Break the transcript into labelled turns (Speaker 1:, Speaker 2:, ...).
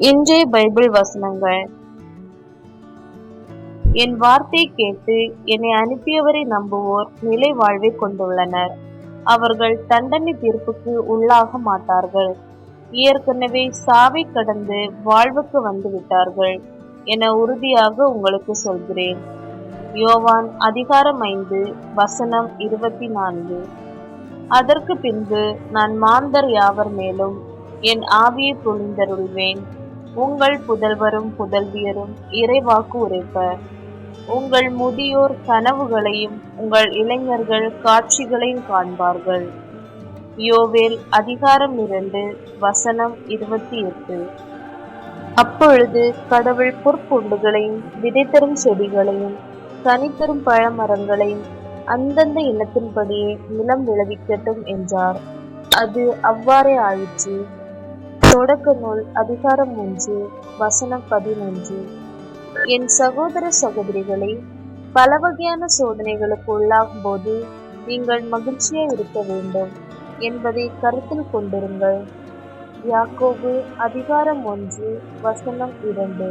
Speaker 1: இன்றைய பைபிள் வசனங்கள். என் வார்த்தை கேட்டு என்னை அனுப்பியவரை நம்புவோர் நிலை வாழ்வை கொண்டுள்ளனர். அவர்கள் தண்டனை தீர்ப்புக்கு உள்ளாக மாட்டார்கள். ஏற்கனவே சாவை கடந்து வாழ்வுக்கு வந்து விட்டார்கள் என உறுதியாக உங்களுக்கு சொல்கிறேன். யோவான் அதிகாரம் 5 வசனம் 24. அதற்கு பின்பு நான் மாந்தர் யாவர் மேலும் என் ஆவியை பொழிந்தருள்வேன். உங்கள் புதல்வரும் புதல்வியரும் இறைவாக்கு உரைப்பர். உங்கள் முதியோர் கனவுகளையும் உங்கள் இளைஞர்கள் காட்சிகளையும் காண்பார்கள். யோவேல் அதிகாரம் 2 வசனம் 28. அப்பொழுது கடவுள் பொற்புண்டுகளையும் விதைத்தரும் செடிகளையும் கனித்தரும் பழமரங்களையும் அந்தந்த இனத்தின்படியே நிலம் விளைவிக்கட்டும் என்றார். அது அவ்வாறே ஆயிற்று. தொடக்க நூல் அதிகாரம் 3 வசனம் 11. என் சகோதர சகோதரிகளை, பல வகையான சோதனைகளுக்கு உள்ளாகும் போது நீங்கள் மகிழ்ச்சியாய் இருக்க வேண்டும் என்பதை கருத்தில் கொண்டிருங்கள். யாக்கோபு அதிகாரம் 1 வசனம் 2.